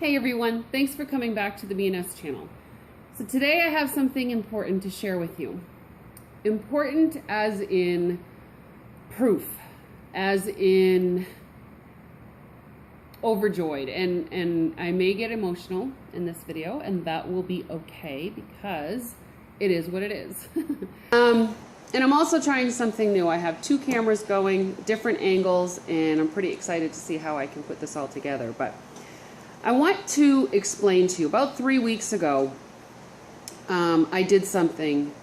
Hey everyone, thanks for coming back to the BNS channel. So today I have something important to share with you. Important as in proof, as in overjoyed, and I may get emotional in this video, and that will be okay because it is what it is. And I'm also trying something new. I have two cameras going, different angles, and I'm pretty excited to see how I can put this all together. But I want to explain to you, about 3 weeks ago, I did something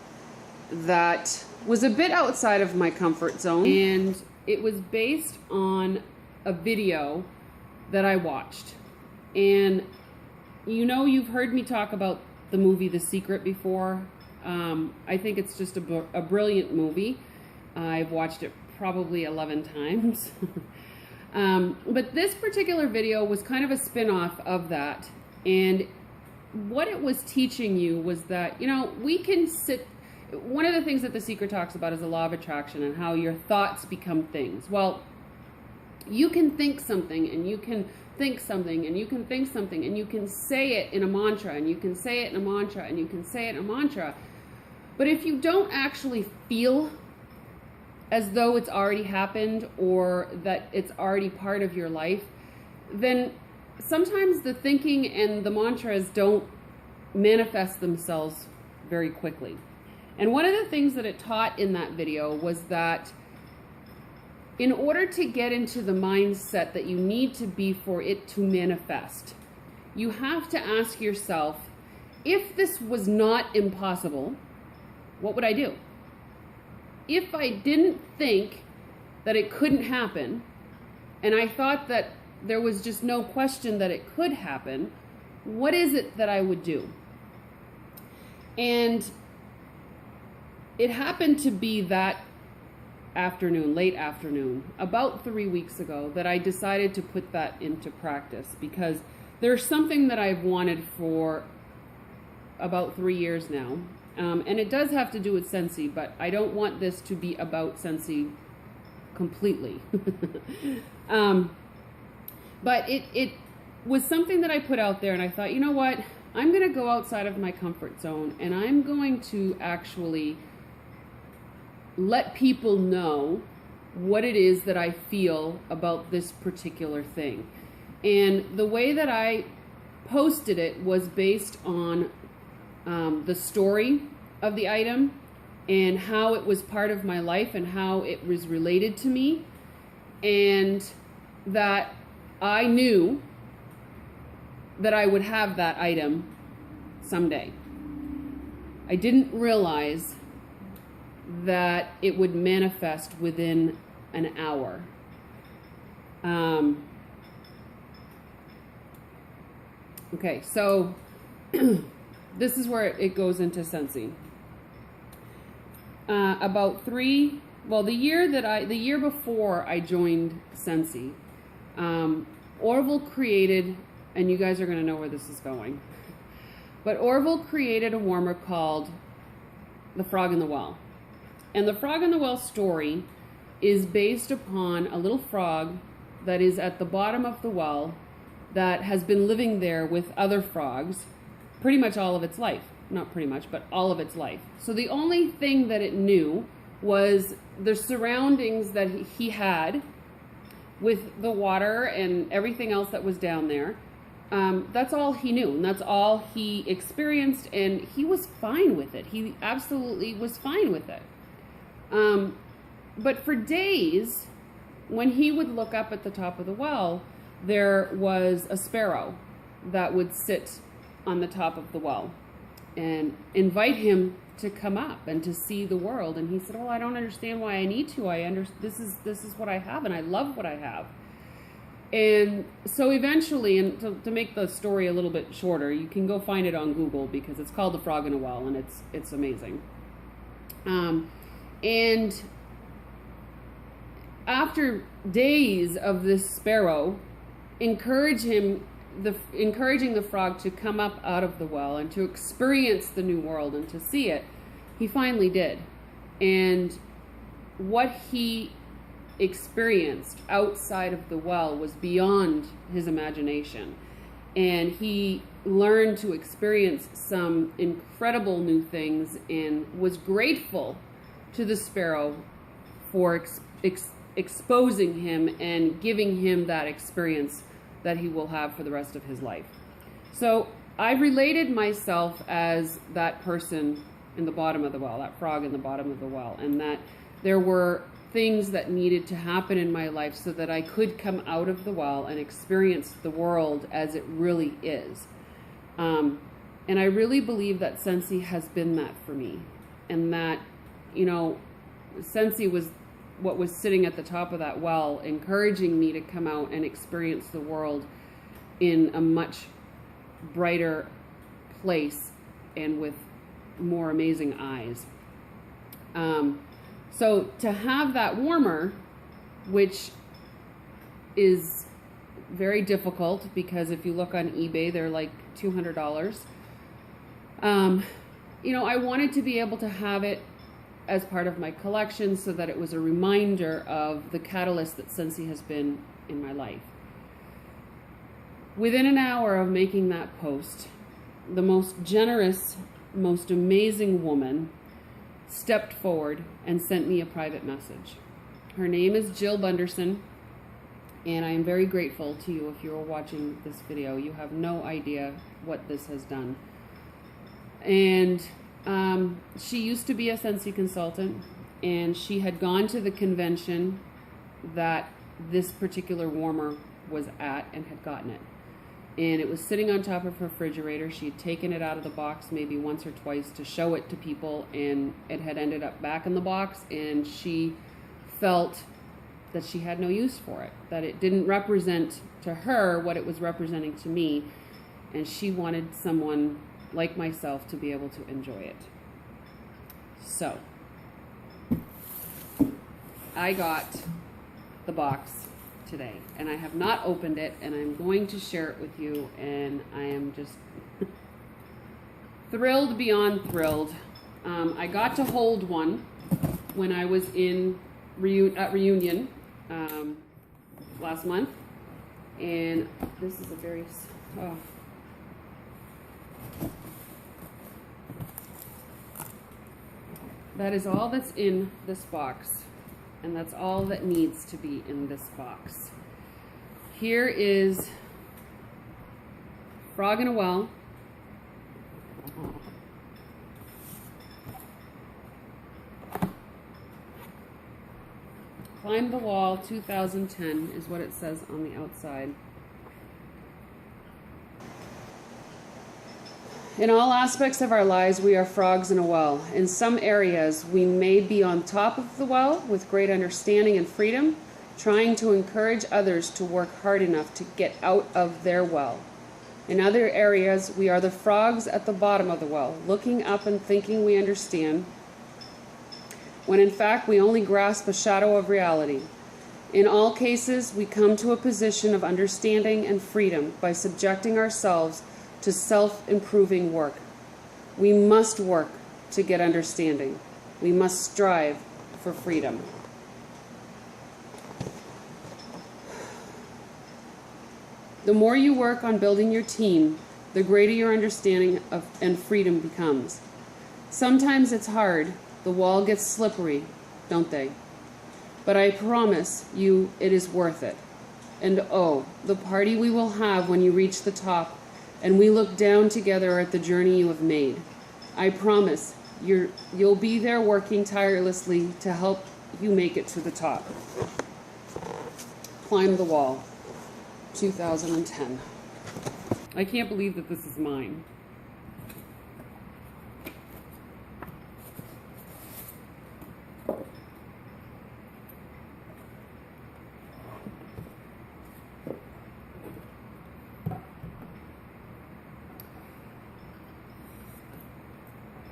that was a bit outside of my comfort zone, and it was based on a video that I watched. And you know, you've heard me talk about the movie The Secret before. I think it's just a brilliant movie. I've watched it probably 11 times. But this particular video was kind of a spin-off of that, and what it was teaching you was that, you know, we can sit, one of the things that The Secret talks about is the law of attraction and how your thoughts become things. Well, you can think something, and you can think something, and you can think something, and you can say it in a mantra, and you can say it in a mantra, and you can say it in a mantra, but if you don't actually feel as though it's already happened or that it's already part of your life, then sometimes the thinking and the mantras don't manifest themselves very quickly. And one of the things that it taught in that video was that in order to get into the mindset that you need to be for it to manifest, you have to ask yourself, if this was not impossible, what would I do? If I didn't think that it couldn't happen, and I thought that there was just no question that it could happen, what is it that I would do? And it happened to be that afternoon, late afternoon, about 3 weeks ago, that I decided to put that into practice, because there's something that I've wanted for about 3 years now. And it does have to do with Scentsy, but I don't want this to be about Scentsy completely. But it was something that I put out there, and I thought, you know what, I'm going to go outside of my comfort zone, and I'm going to actually let people know what it is that I feel about this particular thing. And the way that I posted it was based on the story of the item and how it was part of my life and how it was related to me, and that I knew that I would have that item someday. I didn't realize that it would manifest within an hour. Okay, so this is where it goes into Scentsy. The year before I joined Scentsy, Orville created, and you guys are going to know where this is going, but Orville created a warmer called The Frog in the Well. And the Frog in the Well story is based upon a little frog that is at the bottom of the well that has been living there with other frogs pretty much all of its life. Not pretty much, but all of its life. So the only thing that it knew was the surroundings that he had with the water and everything else that was down there. That's all he knew, and that's all he experienced, and he was fine with it. He absolutely was fine with it. But for days, when he would look up at the top of the well, there was a sparrow that would sit on the top of the well and invite him to come up and to see the world. And he said, "Oh, I don't understand why I need to. This is what I have, and I love what I have." And so eventually, and to make the story a little bit shorter, you can go find it on Google because it's called The Frog in a Well, and it's amazing. And after days of this sparrow encouraging the frog to come up out of the well and to experience the new world and to see it, he finally did. And what he experienced outside of the well was beyond his imagination. and he learned to experience some incredible new things and was grateful to the sparrow for exposing him and giving him that experience that he will have for the rest of his life. So I related myself as that person in the bottom of the well, that frog in the bottom of the well, and that there were things that needed to happen in my life so that I could come out of the well and experience the world as it really is. And I really believe that Scentsy has been that for me, and that, you know, Scentsy was what was sitting at the top of that well, encouraging me to come out and experience the world in a much brighter place and with more amazing eyes. So to have that warmer, which is very difficult because if you look on eBay, they're like $200. You know, I wanted to be able to have it as part of my collection so that it was a reminder of the catalyst that Scentsy has been in my life. Within an hour of making that post, the most generous, most amazing woman stepped forward and sent me a private message. Her name is Jill Bunderson, and I am very grateful to you if you're watching this video. You have no idea what this has done. And she used to be a Scentsy consultant, and she had gone to the convention that this particular warmer was at and had gotten it. And it was sitting on top of her refrigerator. She had taken it out of the box maybe once or twice to show it to people, and it had ended up back in the box, and she felt that she had no use for it, that it didn't represent to her what it was representing to me, and she wanted someone like myself to be able to enjoy it. So I got the box today, and I have not opened it, and I'm going to share it with you, and I am just thrilled beyond thrilled. I got to hold one when I was in at Reunion last month, and this is a very that is all that's in this box, and that's all that needs to be in this box. Here is Frog in a Well. Climb the Wall 2010 is what it says on the outside. In all aspects of our lives, we are frogs in a well. In some areas, we may be on top of the well with great understanding and freedom, trying to encourage others to work hard enough to get out of their well. In other areas, we are the frogs at the bottom of the well, looking up and thinking we understand, when in fact we only grasp a shadow of reality. In all cases, we come to a position of understanding and freedom by subjecting ourselves to self-improving work. We must work to get understanding. We must strive for freedom. The more you work on building your team, the greater your understanding of and freedom becomes. Sometimes it's hard. The wall gets slippery, don't they? But I promise you it is worth it. And oh, the party we will have when you reach the top and we look down together at the journey you have made. I promise you'll be there working tirelessly to help you make it to the top. Climb the Wall, 2010. I can't believe that this is mine.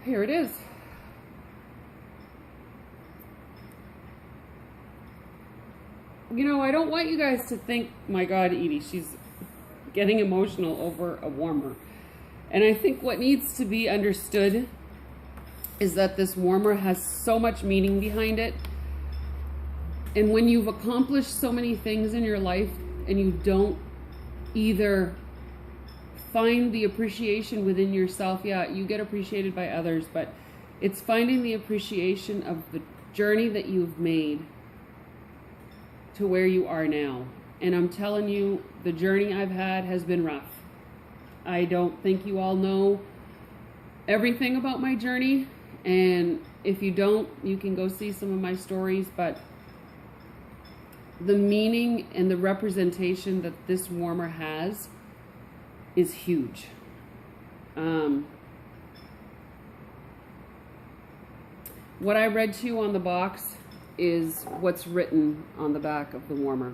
Here it is. You know, I don't want you guys to think, my God, Edie, she's getting emotional over a warmer. And I think what needs to be understood is that this warmer has so much meaning behind it. And when you've accomplished so many things in your life and you don't either find the appreciation within yourself. Yeah, you get appreciated by others, but it's finding the appreciation of the journey that you've made to where you are now. And I'm telling you, the journey I've had has been rough. I don't think you all know everything about my journey, and if you don't, you can go see some of my stories, but the meaning and the representation that this warmer has is huge. What I read to you on the box is what's written on the back of the warmer.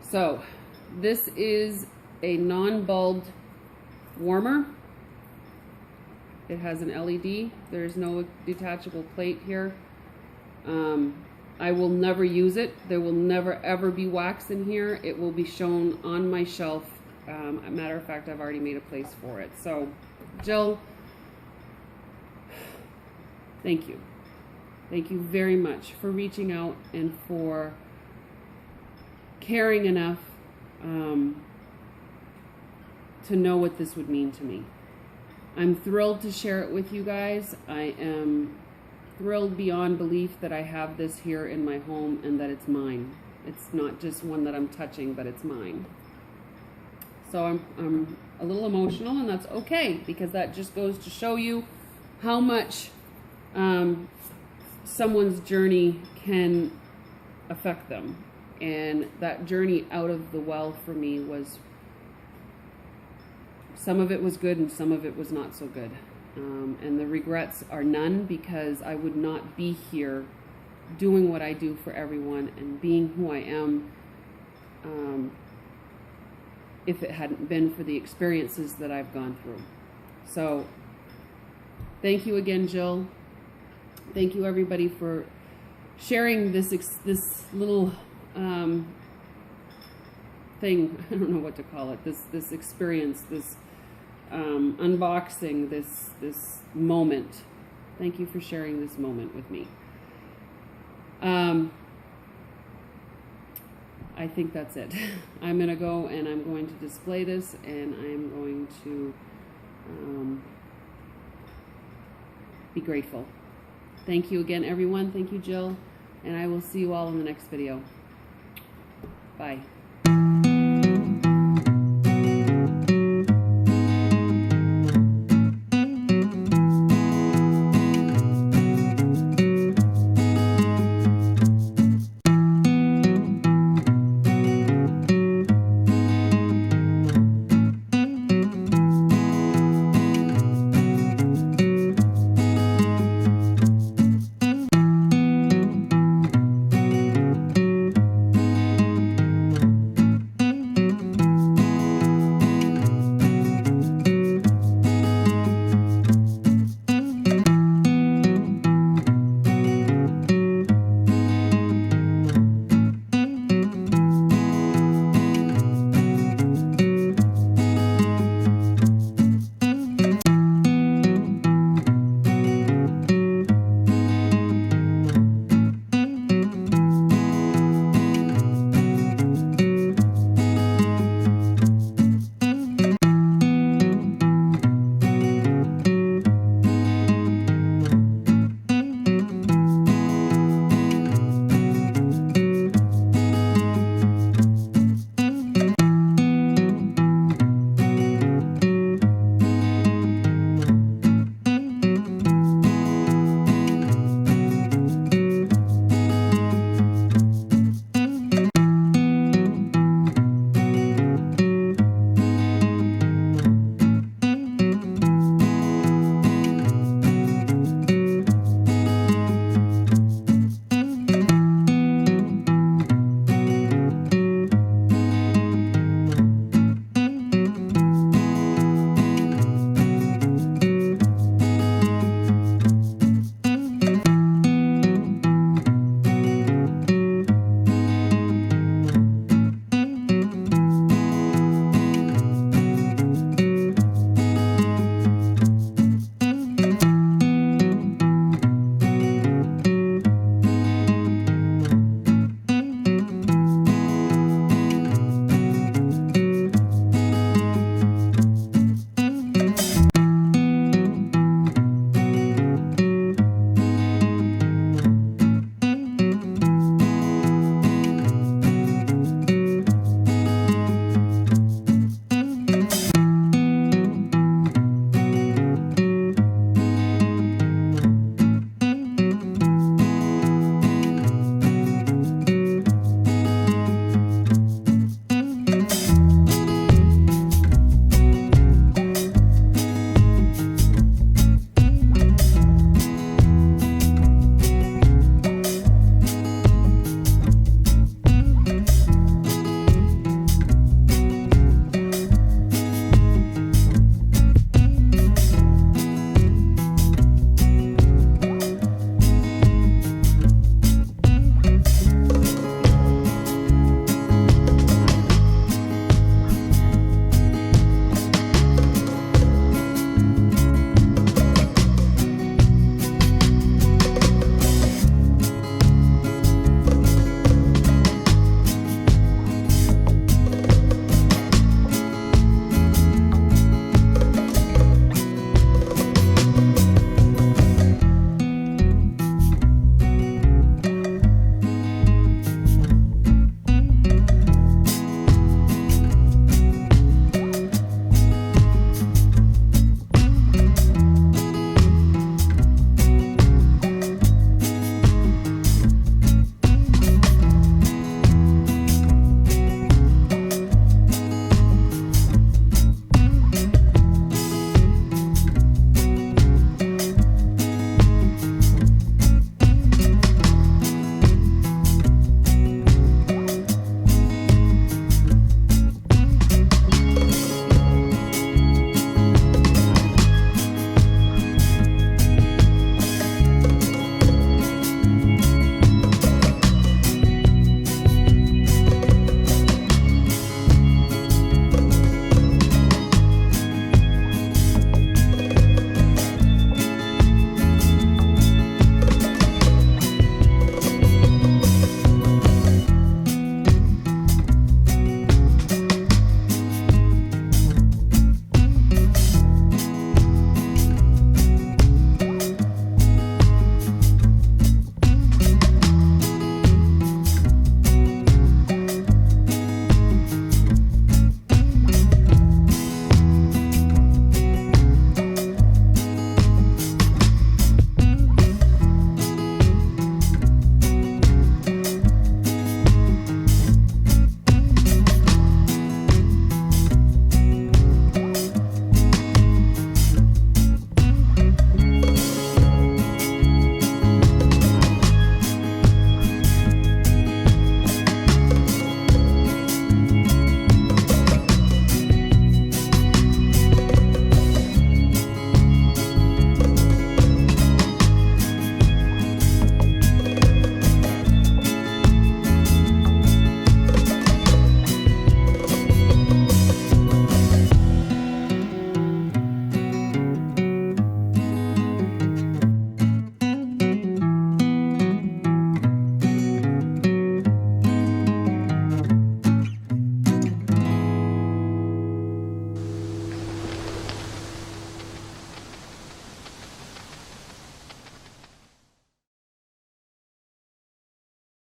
So, this is a non-bulbed warmer. It has an LED. There's no detachable plate here. I will never use it. There will never ever be wax in here. It will be shown on my shelf. A matter of fact, I've already made a place for it. So, Jill, thank you. Thank you very much for reaching out and for caring enough to know what this would mean to me. I'm thrilled to share it with you guys. I am thrilled beyond belief that I have this here in my home and that it's mine. It's not just one that I'm touching, but it's mine. So I'm a little emotional, and that's okay, because that just goes to show you how much someone's journey can affect them. And that journey out of the well for me was, some of it was good and some of it was not so good. And the regrets are none, because I would not be here doing what I do for everyone and being who I am if it hadn't been for the experiences that I've gone through. So thank you again, Jill. Thank you everybody for sharing this little thing. I don't know what to call it. This experience, this unboxing, this moment. Thank you for sharing this moment with me. I think that's it. I'm gonna go and I'm going to display this, and I'm going to be grateful. Thank you again, everyone. Thank you, Jill, and I will see you all in the next video. Bye.